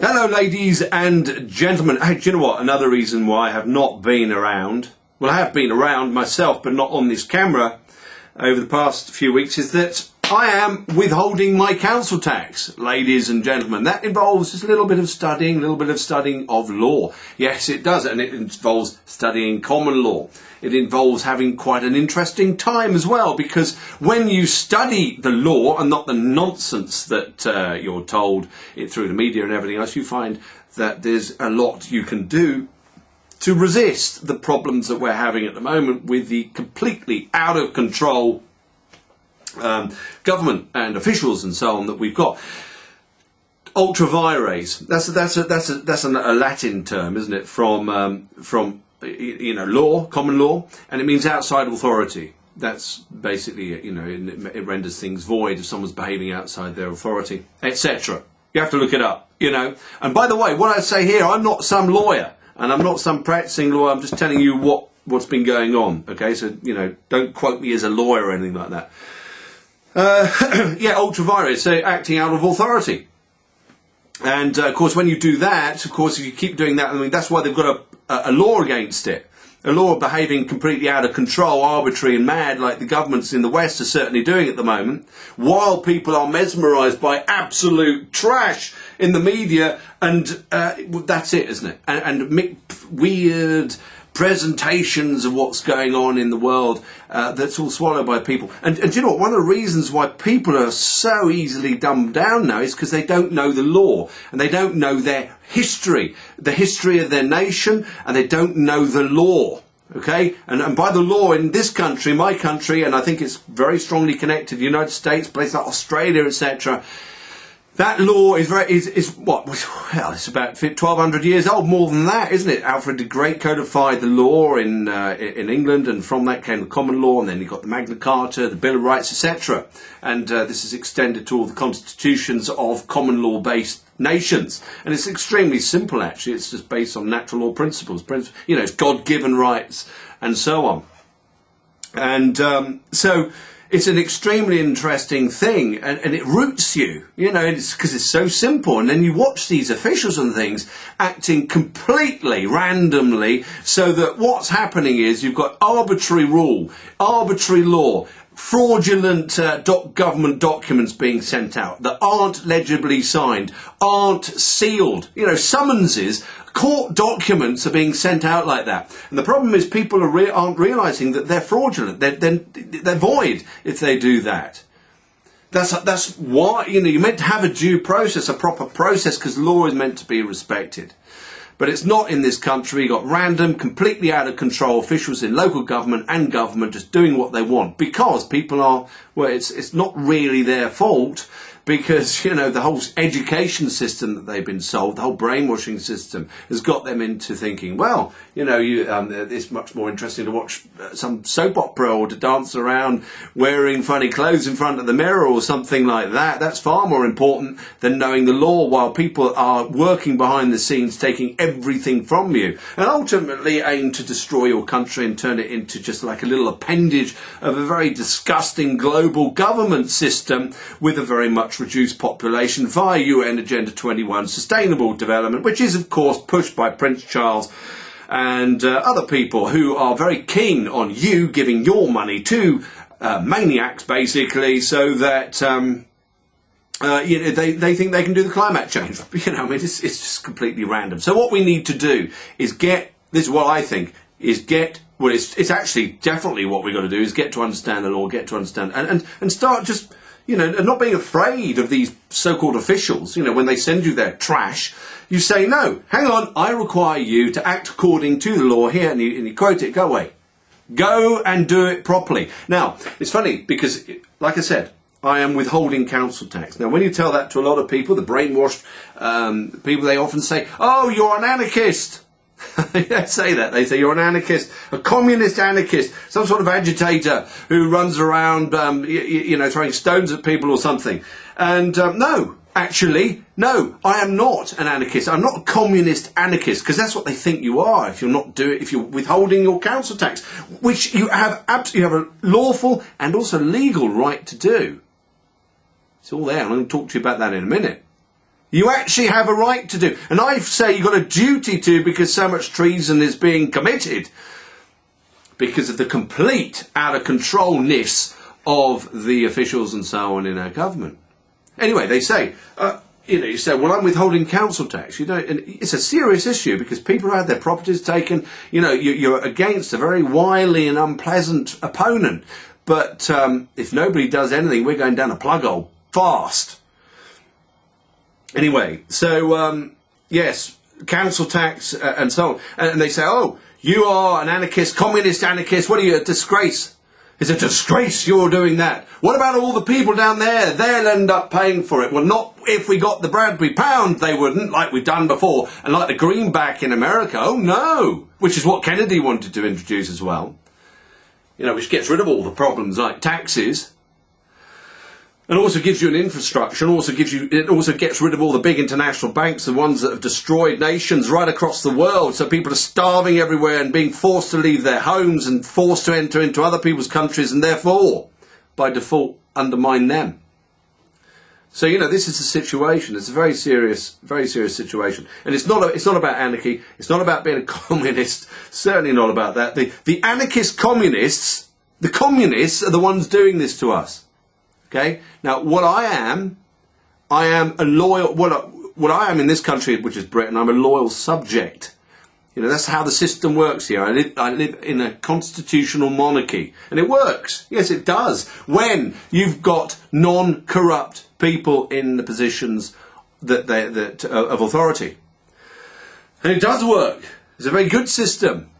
Hello ladies and gentlemen. Hey, do you know what? Another reason why I have not been around, well, I have been around myself but not on this camera over the past few weeks, is that I am withholding my council tax, ladies and gentlemen. That involves just a little bit of studying of law. Yes, it does, and it involves studying common law. It involves having quite an interesting time as well, because when you study the law and not the nonsense that you're told it through the media and everything else, you find that there's a lot you can do to resist the problems that we're having at the moment with the completely out of control government and officials and so on that we've got. Ultra vires. That's a Latin term, isn't it? From law, common law, and it means outside authority. That's basically it. It renders things void if someone's behaving outside their authority, etc. You have to look it up. And by the way, what I say here, I'm not some lawyer and I'm not some practicing lawyer. I'm just telling you what's been going on. Okay, so don't quote me as a lawyer or anything like that. Ultra vires, so acting out of authority. And of course, when you do that, of course, if you keep doing that, I mean, that's why they've got a law against it. A law of behaving completely out of control, arbitrary and mad, like the governments in the West are certainly doing at the moment, while people are mesmerised by absolute trash in the media, and that's it, isn't it? And weird presentations of what's going on in the world that's all swallowed by people. And do you know what? One of the reasons why people are so easily dumbed down now is because they don't know the law and they don't know their history, the history of their nation, and they don't know the law. Okay? And by the law in this country, my country, and I think it's very strongly connected to the United States, places like Australia, etc., that law is what? Well, it's about 1,200 years old, more than that, isn't it? Alfred the Great codified the law in England, and from that came the common law, and then you've got the Magna Carta, the Bill of Rights, etc. And this is extended to all the constitutions of common law-based nations. And it's extremely simple, actually. It's just based on natural law principles. It's God-given rights, and so on. And so it's an extremely interesting thing, and it roots you, it's because it's so simple. And then you watch these officials and things acting completely randomly, so that what's happening is you've got arbitrary rule, arbitrary law, fraudulent government documents being sent out that aren't legibly signed, aren't sealed, summonses, court documents are being sent out like that. And the problem is people aren't realising that they're fraudulent. They're void if they do that. That's why, you're meant to have a due process, a proper process, because law is meant to be respected. But it's not in this country. You've got random, completely out of control officials in local government and government just doing what they want, because people are, well, it's not really their fault, because, the whole education system that they've been sold, the whole brainwashing system, has got them into thinking, well, it's much more interesting to watch some soap opera or to dance around wearing funny clothes in front of the mirror or something like that. That's far more important than knowing the law, while people are working behind the scenes, taking everything from you, and ultimately aim to destroy your country and turn it into just like a little appendage of a very disgusting global government system with a very much reduced population via UN Agenda 21 Sustainable Development, which is of course pushed by Prince Charles and other people who are very keen on you giving your money to maniacs, basically, so that they think they can do the climate change. It's just completely random. So what we need to do is this is what I think, it's actually definitely what we've got to do, is get to understand the law, get to understand, and start just, and not being afraid of these so-called officials. When they send you their trash, you say, no, hang on, I require you to act according to the law here, and you quote it, go away. Go and do it properly. Now, it's funny, because, like I said, I am withholding council tax. Now, when you tell that to a lot of people, the brainwashed people, they often say, oh, you're an anarchist. They don't say that. They say you're an anarchist, a communist anarchist, some sort of agitator who runs around, throwing stones at people or something. And no, actually, no, I am not an anarchist. I'm not a communist anarchist, because that's what they think you are if you're withholding your council tax, which you have a lawful and also legal right to do. It's all there. I'm going to talk to you about that in a minute. You actually have a right to do. And I say you've got a duty to, because so much treason is being committed because of the complete out of controlness of the officials and so on in our government. Anyway, they say, you say, well, I'm withholding council tax. And it's a serious issue because people have their properties taken. You're against a very wily and unpleasant opponent. But if nobody does anything, we're going down a plug hole fast. Anyway, so, yes, council tax and so on. And they say, oh, you are an anarchist, communist anarchist. What are you, a disgrace? It's a disgrace you're doing that. What about all the people down there? They'll end up paying for it. Well, not if we got the Bradbury pound, they wouldn't, like we've done before. And like the greenback in America, oh no, which is what Kennedy wanted to introduce as well. Which gets rid of all the problems like taxes. And also gives you an infrastructure, and it also gets rid of all the big international banks, the ones that have destroyed nations right across the world. So people are starving everywhere and being forced to leave their homes and forced to enter into other people's countries and therefore, by default, undermine them. So, this is the situation. It's a very serious situation. And it's not about anarchy. It's not about being a communist. Certainly not about that. The anarchist communists, the communists are the ones doing this to us. Okay. Now, what I am a loyal. What I am in this country, which is Britain, I'm a loyal subject. That's how the system works here. I live in a constitutional monarchy, and it works. Yes, it does. When you've got non-corrupt people in the positions that of authority, and it does work. It's a very good system.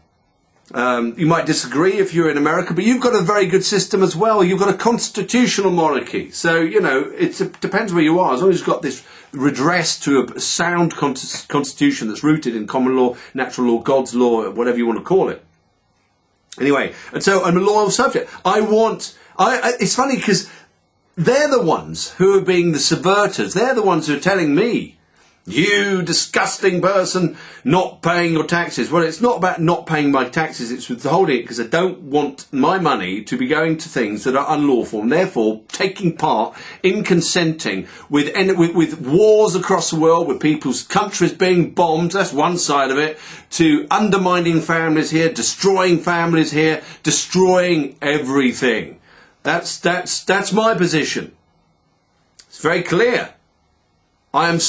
You might disagree if you're in America, but you've got a very good system as well. You've got a constitutional monarchy. So, it depends where you are. As long as you've got this redress to a sound constitution that's rooted in common law, natural law, God's law, whatever you want to call it. Anyway, and so I'm a loyal subject. It's funny because they're the ones who are being the subverters. They're the ones who are telling me, you disgusting person, not paying your taxes. Well, it's not about not paying my taxes, it's withholding it because I don't want my money to be going to things that are unlawful and therefore taking part in consenting with wars across the world, with people's countries being bombed, that's one side of it, to undermining families here, destroying families here, destroying everything. That's my position. It's very clear. I am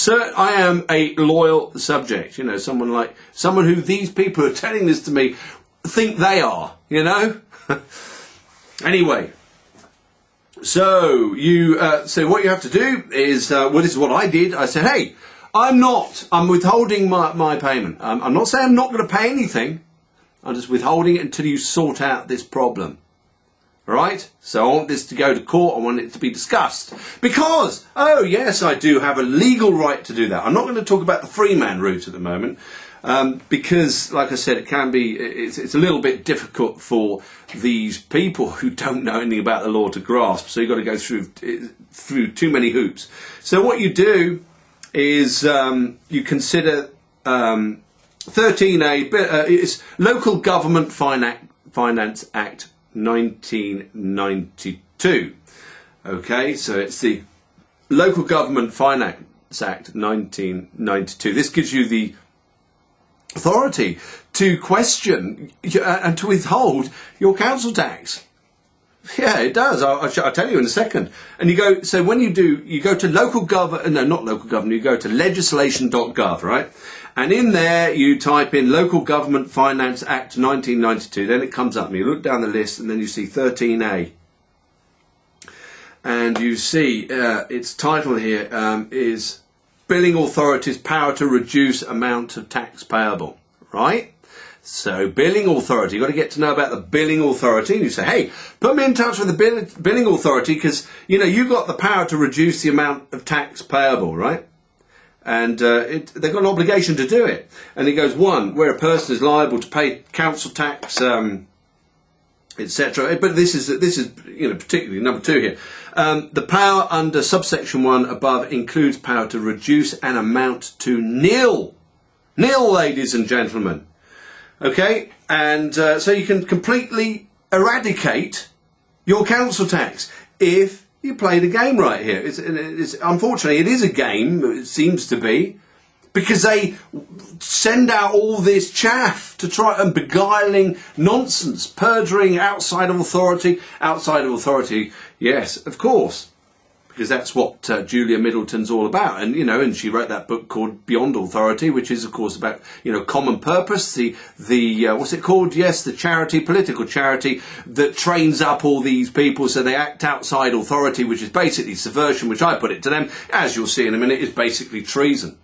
a loyal subject, someone who these people who are telling this to me think they are, Anyway, so what you have to do is, this is what I did. I said, hey, I'm withholding my payment. I'm not saying I'm not going to pay anything. I'm just withholding it until you sort out this problem. Right? So I want this to go to court. I want it to be discussed. Because, oh yes, I do have a legal right to do that. I'm not going to talk about the free man route at the moment. Because, like I said, it's a little bit difficult for these people who don't know anything about the law to grasp. So you've got to go through too many hoops. So what you do is you consider 13A, it's Local Government Finance Act 1992. Okay, so it's the Local Government Finance Act 1992. This gives you the authority to question and to withhold your council tax. Yeah, it does. I'll tell you in a second. And you go, so when you do, you go to you go to legislation.gov, right? And in there, you type in Local Government Finance Act 1992. Then it comes up, and you look down the list, and then you see 13A. And you see its title here is Billing Authorities' Power to Reduce Amount of Tax Payable, right? So, billing authority, you've got to get to know about the billing authority. And you say, hey, put me in touch with the billing authority because, you've got the power to reduce the amount of tax payable, right? And they've got an obligation to do it. And it goes, 1, where a person is liable to pay council tax, etc. But this is particularly number 2 here. The power under subsection 1 above includes power to reduce an amount to nil. Nil, ladies and gentlemen. Okay, and so you can completely eradicate your council tax if You play the game right here. Unfortunately, it is a game, it seems to be, because they send out all this chaff to try and beguiling nonsense, perjuring outside of authority. Outside of authority, yes, of course, because that's what Julia Middleton's all about. And, you know, and she wrote that book called Beyond Authority, which is, of course, about, you know, common purpose, the what's it called? Yes, the charity, political charity that trains up all these people so they act outside authority, which is basically subversion, which I put it to them, as you'll see in a minute, is basically treason.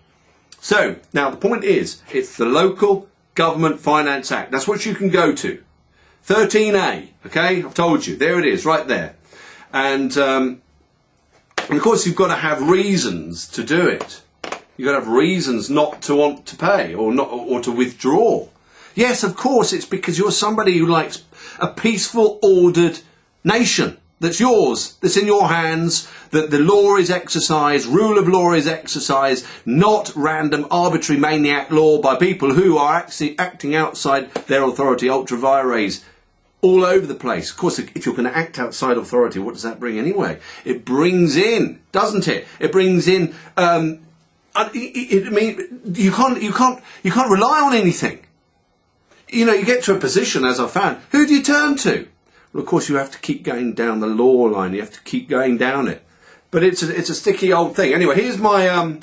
So, now the point is, it's the Local Government Finance Act. That's what you can go to. 13A, okay? I've told you. There it is, right there. And of course, you've got to have reasons to do it. You've got to have reasons not to want to pay or to withdraw. Yes, of course, it's because you're somebody who likes a peaceful, ordered nation that's yours, that's in your hands, that the law is exercised, rule of law is exercised, not random, arbitrary maniac law by people who are actually acting outside their authority, ultra vires, all over the place. Of course, if you're going to act outside authority, what does that bring anyway? It brings in, doesn't it? It brings in. I mean, you can't rely on anything. You know, you get to a position, as I found. Who do you turn to? Well, of course, you have to keep going down the law line. You have to keep going down it. But it's a sticky old thing. Anyway, here's my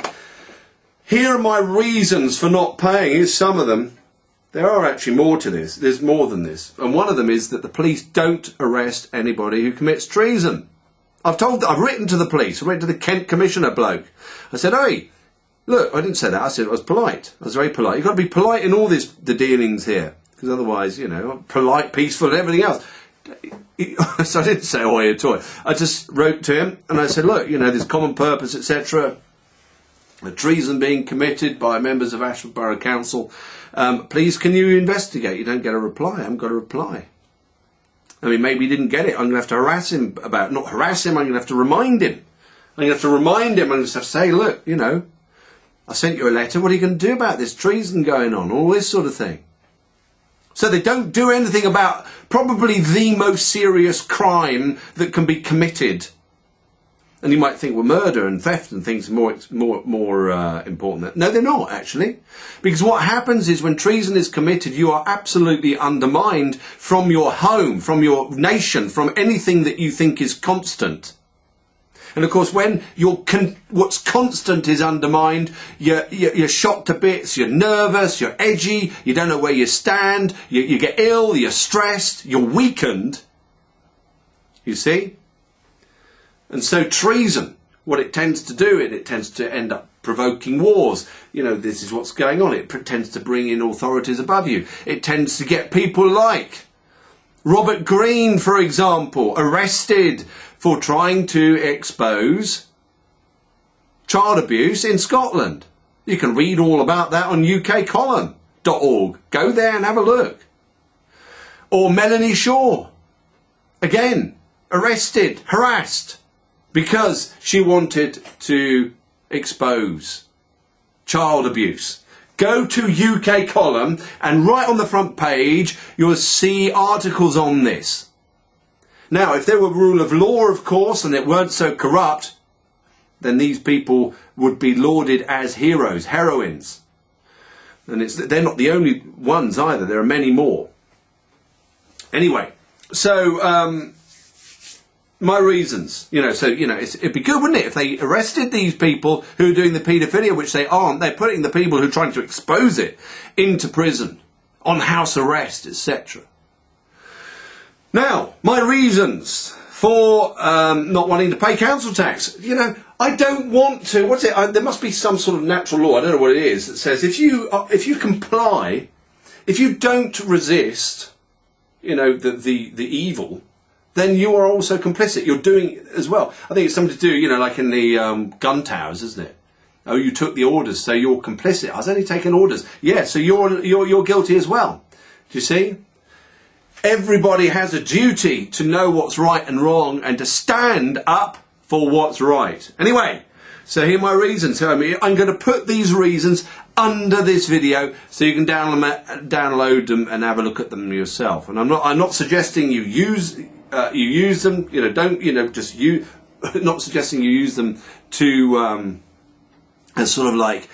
here are my reasons for not paying. Here's some of them. There are actually more to this. There's more than this. And one of them is that the police don't arrest anybody who commits treason. I've written to the police. I written to the Kent Commissioner bloke. I said, hey, look, I didn't say that. I said I was polite. I was very polite. You've got to be polite in all the dealings here. Because otherwise, you know, polite, peaceful and everything else. So I didn't say oi at all. I just wrote to him and I said, look, you know, there's common purpose, etc. The treason being committed by members of Ashford Borough Council. Please, can you investigate? You don't get a reply. I haven't got a reply. I mean, maybe he didn't get it. I'm going to have to harass him about it. Not harass him, I'm going to have to remind him. I'm going to have to remind him. I'm going to have to say, look, you know, I sent you a letter. What are you going to do about this treason going on? All this sort of thing. So they don't do anything about probably the most serious crime that can be committed. And you might think, well, murder and theft and things are more important. No, they're not, actually. Because what happens is when treason is committed, you are absolutely undermined from your home, from your nation, from anything that you think is constant. And of course, when what's constant is undermined, you're shot to bits, you're nervous, you're edgy, you don't know where you stand, you get ill, you're stressed, you're weakened. You see? And so treason, what it tends to do, it tends to end up provoking wars. You know, this is what's going on. It tends to bring in authorities above you. It tends to get people like Robert Greene, for example, arrested for trying to expose child abuse in Scotland. You can read all about that on ukcolumn.org. Go there and have a look. Or Melanie Shaw, again, arrested, harassed, because she wanted to expose child abuse. Go to UK Column and right on the front page you'll see articles on this. Now, if there were rule of law, of course, and it weren't so corrupt, then these people would be lauded as heroes, heroines. And they're not the only ones either. There are many more. Anyway, so my reasons, it'd be good, wouldn't it, if they arrested these people who are doing the paedophilia, which they aren't. They're putting the people who are trying to expose it into prison, on house arrest, etc. Now, my reasons for not wanting to pay council tax. You know, I don't want to. What's it? There must be some sort of natural law. I don't know what it is that says if you comply, if you don't resist, you know, the evil, then you are also complicit. You're doing it as well. I think it's something to do, you know, like in the gun towers, isn't it? Oh, you took the orders, so you're complicit. I was only taking orders. Yeah, so you're guilty as well. Do you see? Everybody has a duty to know what's right and wrong and to stand up for what's right. Anyway, so here are my reasons. I'm going to put these reasons under this video so you can download them and have a look at them yourself. And I'm not suggesting you use them. You know, don't just not suggesting you use them to as sort of like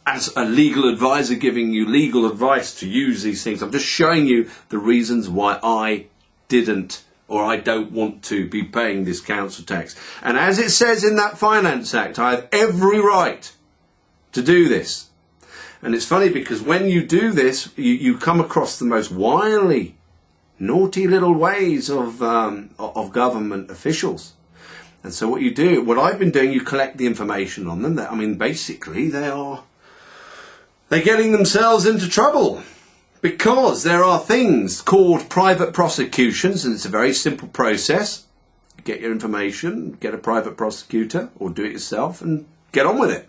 as a legal advisor giving you legal advice to use these things. I'm just showing you the reasons why I didn't, or I don't want to be paying this council tax. And as it says in that Finance Act, I have every right to do this. And it's funny because when you do this, you come across the most wily, naughty little ways of government officials. And so what you do, what I've been doing, you collect the information on them. I mean, basically, they're getting themselves into trouble because there are things called private prosecutions, and it's a very simple process. You get your information, get a private prosecutor, or do it yourself, and get on with it.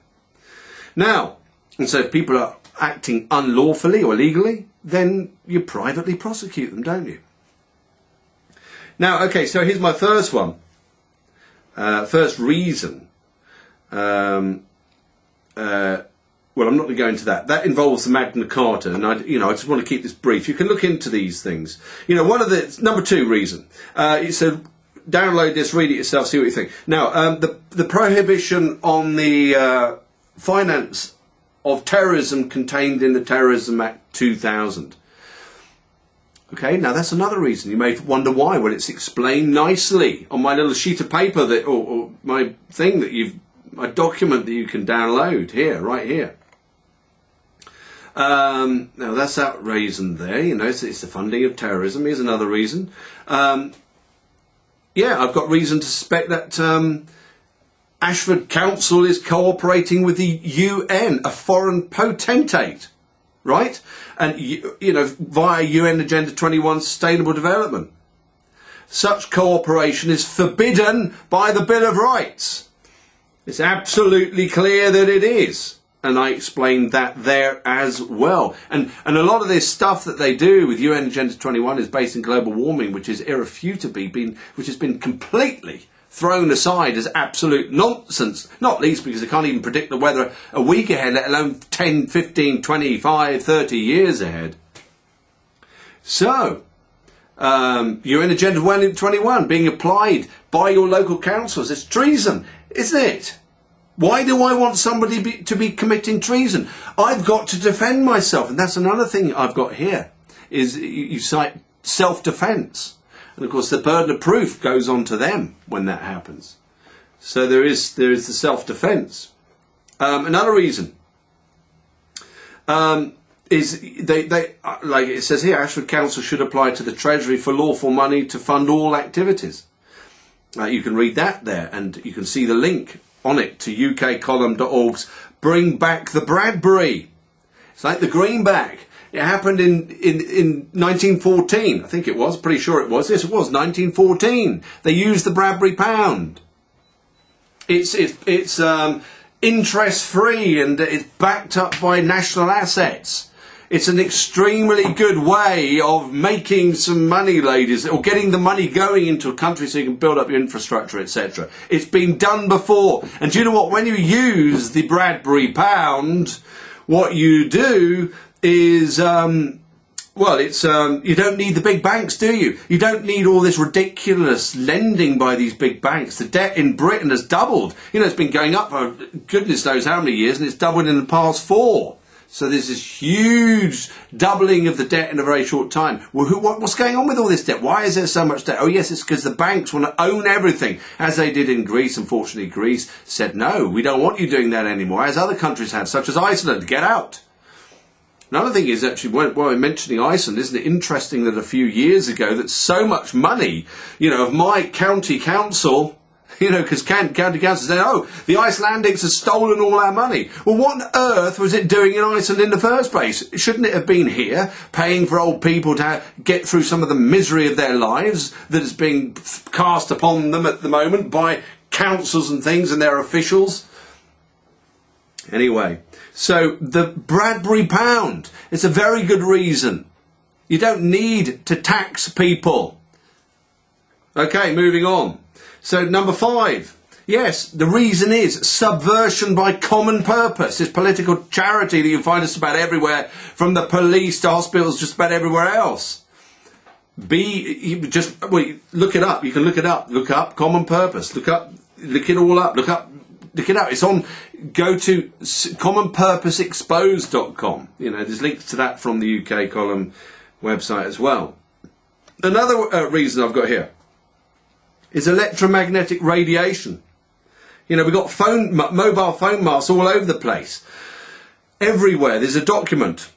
Now, and so if people are acting unlawfully or illegally, then you privately prosecute them, don't you? Now, okay, so here's my first one. First reason. Well, I'm not going to go into that. That involves the Magna Carta, and I just want to keep this brief. You can look into these things. One of the number 2 reason. So download this, read it yourself, see what you think. Now, the prohibition on the finance of terrorism contained in the Terrorism Act 2000. Okay, now that's another reason. You may wonder why. Well, it's explained nicely on my little sheet of paper that, or my thing that my document that you can download here, right here. Now that's that reason there. It's the funding of terrorism. Here's another reason. Yeah, I've got reason to suspect that Ashford Council is cooperating with the UN, a foreign potentate. Right? And, via UN Agenda 21 Sustainable Development. Such cooperation is forbidden by the Bill of Rights. It's absolutely clear that it is. And I explained that there as well. And a lot of this stuff that they do with UN Agenda 21 is based in global warming, which is irrefutably which has been completely thrown aside as absolute nonsense, not least because they can't even predict the weather a week ahead, let alone 10, 15, 25, 30 years ahead. So, UN Agenda 21 being applied by your local councils, it's treason, isn't it? Why do I want somebody to be committing treason? I've got to defend myself, and that's another thing I've got here, is you cite self-defence. And of course the burden of proof goes on to them when that happens. So there is the self-defence. Another reason is they like it says here, Ashford Council should apply to the Treasury for lawful money to fund all activities. You can read that there, and you can see the link on it to ukcolumn.org's Bring Back the Bradbury. It's like the greenback. It happened in 1914, I think it was, pretty sure it was. Yes, it was 1914. They used the Bradbury pound. It's interest free, and it's backed up by national assets. It's an extremely good way of making some money, ladies, or getting the money going into a country so you can build up your infrastructure, etc. It's been done before. And do you know what? When you use the Bradbury pound, what you do is, you don't need the big banks, do you? You don't need all this ridiculous lending by these big banks. The debt in Britain has doubled. It's been going up for goodness knows how many years, and it's doubled in the past 4. So there's this huge doubling of the debt in a very short time. Well, what's going on with all this debt? Why is there so much debt? Oh, yes, it's because the banks want to own everything, as they did in Greece. Unfortunately, Greece said, no, we don't want you doing that anymore, as other countries have, such as Iceland. Get out. Another thing is actually, while we're mentioning Iceland, isn't it interesting that a few years ago that so much money, of my county council, because county council said, oh, the Icelandics have stolen all our money. Well, what on earth was it doing in Iceland in the first place? Shouldn't it have been here, paying for old people to get through some of the misery of their lives that is being cast upon them at the moment by councils and things and their officials? Anyway, so the Bradbury pound, it's a very good reason. You don't need to tax people. Okay, moving on. So number 5, yes, the reason is subversion by common purpose. This political charity that you find just about everywhere, from the police to hospitals, just about everywhere else. look it up. You can look it up. Look up common purpose. Look it all up. Look it up. It's on. Go to commonpurposeexposed.com. There's links to that from the UK column website as well. Another reason I've got here is electromagnetic radiation. We've got mobile phone masts all over the place. Everywhere there's a document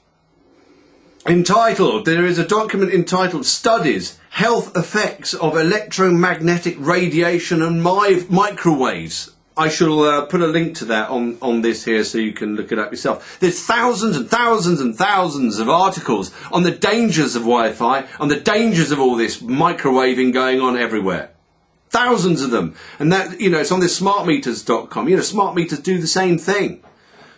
entitled Studies, Health Effects of Electromagnetic Radiation and Microwaves. I shall put a link to that on this here so you can look it up yourself. There's thousands and thousands and thousands of articles on the dangers of Wi-Fi, on the dangers of all this microwaving going on everywhere. Thousands of them. And that, it's on this smartmeters.com. Smart meters do the same thing.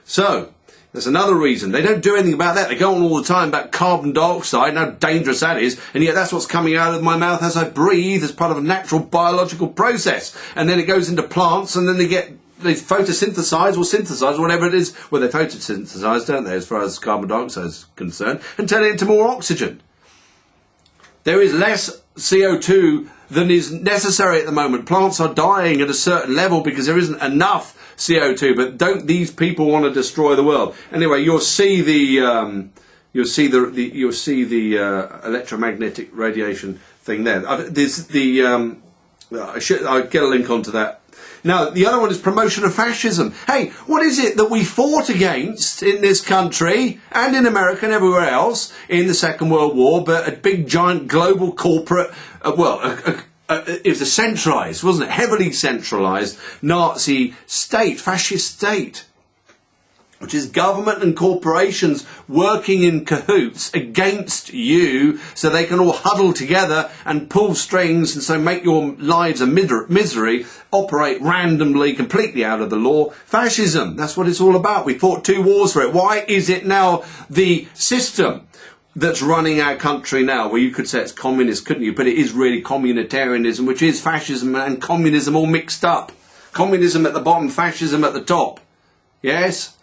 So, that's another reason. They don't do anything about that. They go on all the time about carbon dioxide and how dangerous that is, and yet that's what's coming out of my mouth as I breathe as part of a natural biological process. And then it goes into plants, and then they photosynthesize or synthesize, whatever it is. Well, they photosynthesize, don't they, as far as carbon dioxide is concerned, and turn it into more oxygen. There is less CO2 than is necessary at the moment. Plants are dying at a certain level because there isn't enough CO2, but don't these people want to destroy the world? Anyway, you'll see the electromagnetic radiation thing there. I'll get a link onto that. Now, the other one is promotion of fascism. Hey, what is it that we fought against in this country and in America and everywhere else in the Second World War, but a big, giant, global corporate, it was a centralised, wasn't it? Heavily centralised Nazi state, fascist state, which is government and corporations working in cahoots against you so they can all huddle together and pull strings and so make your lives a misery, operate randomly, completely out of the law. Fascism, that's what it's all about. We fought 2 wars for it. Why is it now the system that's running our country now? Well, you could say it's communist, couldn't you? But it is really communitarianism, which is fascism and communism all mixed up. Communism at the bottom, fascism at the top. Yes?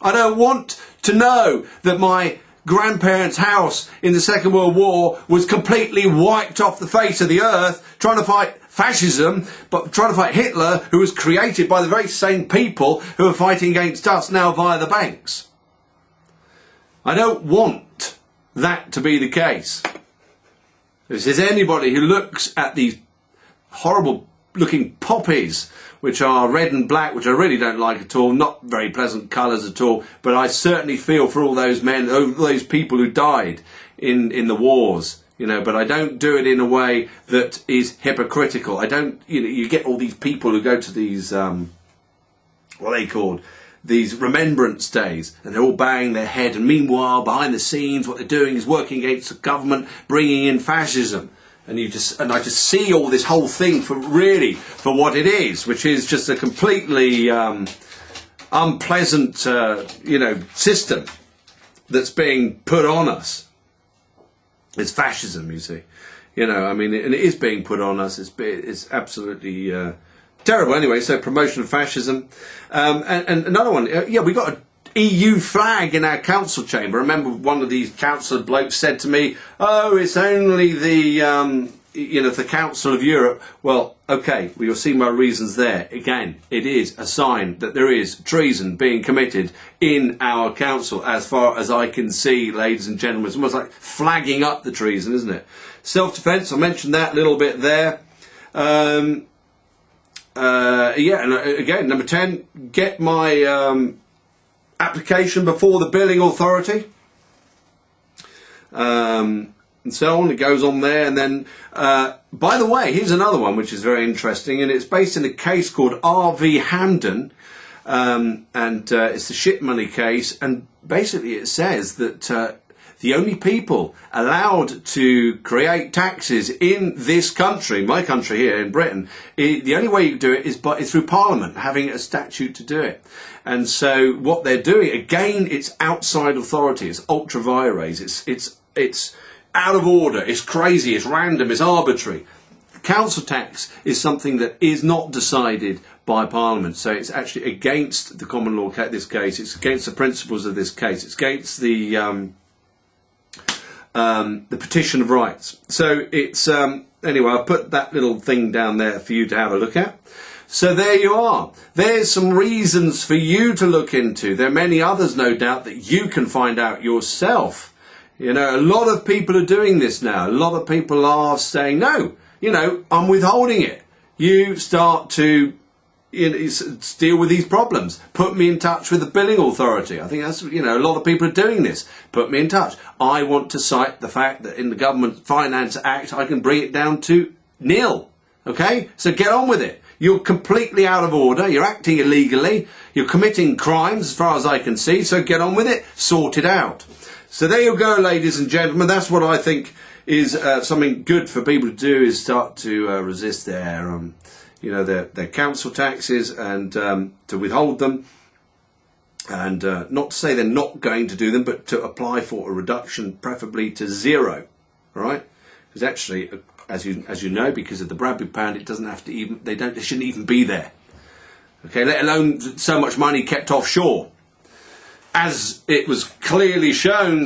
I don't want to know that my grandparents' house in the Second World War was completely wiped off the face of the earth trying to fight fascism, but trying to fight Hitler, who was created by the very same people who are fighting against us now via the banks. I don't want that to be the case. If there's anybody who looks at these horrible looking poppies, which are red and black, which I really don't like at all, not very pleasant colours at all, but I certainly feel for all those men, all those people who died in the wars, but I don't do it in a way that is hypocritical. I don't, you get all these people who go to these, what are they called? These remembrance days, and they're all banging their head, and meanwhile, behind the scenes, what they're doing is working against the government, bringing in fascism. And I just see all this whole thing for what it is, which is just a completely unpleasant, system that's being put on us. It's fascism, you see. And it is being put on us. It's absolutely terrible. Anyway, so promotion of fascism, and another one. We got a EU flag in our council chamber. I remember one of these council blokes said to me, "Oh, it's only the the Council of Europe." Well, okay, you'll see my reasons there. Again, it is a sign that there is treason being committed in our council, as far as I can see, ladies and gentlemen. It's almost like flagging up the treason, isn't it? Self-defence, I mentioned that a little bit there. And again, number 10, get my application before the billing authority, and so on. It goes on there, and then by the way, here's another one which is very interesting, and it's based in a case called R.V. Hamden, and it's the ship money case, and basically it says that the only people allowed to create taxes in this country, my country here in Britain, the only way you can do it is through Parliament, having a statute to do it. And so what they're doing, again, it's outside authority, it's ultra vires, it's out of order, it's crazy, it's random, it's arbitrary. Council tax is something that is not decided by Parliament, so it's actually against the common law this case, it's against the principles of this case, it's against the the petition of rights. So it's, anyway, I'll put that little thing down there for you to have a look at. So there you are. There's some reasons for you to look into. There are many others, no doubt, that you can find out yourself. You know, a lot of people are doing this now. A lot of people are saying, no, you know, I'm withholding it. You start to deal with these problems. Put me in touch with the billing authority. I think that's, you know, a lot of people are doing this. Put me in touch. I want to cite the fact that in the Government Finance Act, I can bring it down to nil. Okay? So get on with it. You're completely out of order. You're acting illegally. You're committing crimes as far as I can see. So get on with it. Sort it out. So there you go, ladies and gentlemen. That's what I think is something good for people to do, is start to resist their, you know, their council taxes and to withhold them. And not to say they're not going to do them, but to apply for a reduction, preferably to zero. All right? Because actually, as you know, because of the Bradbury pound, it doesn't have to even, they shouldn't even be there. Okay, let alone so much money kept offshore, as it was clearly shown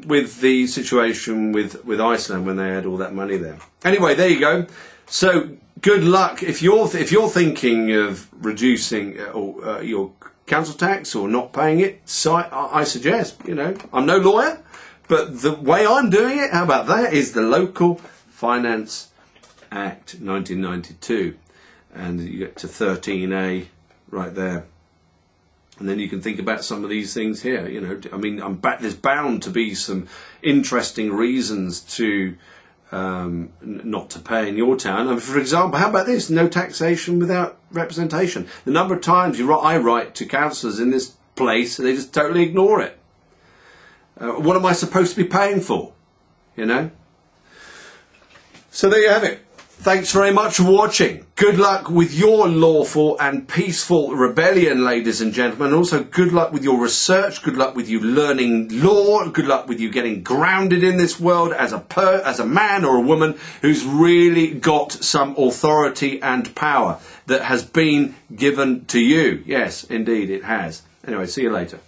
with the situation with Iceland when they had all that money there. Anyway, there you go. So good luck if you're thinking of reducing your council tax or not paying it. So I suggest, you know, I'm no lawyer, but the way I'm doing it, how about that, is the Local Finance Act 1992, and you get to 13A right there. And then you can think about some of these things here. You know, I mean, there's bound to be some interesting reasons to not to pay in your town. And for example, how about this? No taxation without representation. The number of times I write to councillors in this place, they just totally ignore it. What am I supposed to be paying for? You know? So there you have it. Thanks very much for watching. Good luck with your lawful and peaceful rebellion, ladies and gentlemen. Also, good luck with your research. Good luck with you learning law. Good luck with you getting grounded in this world as a man or a woman who's really got some authority and power that has been given to you. Yes, indeed, it has. Anyway, see you later.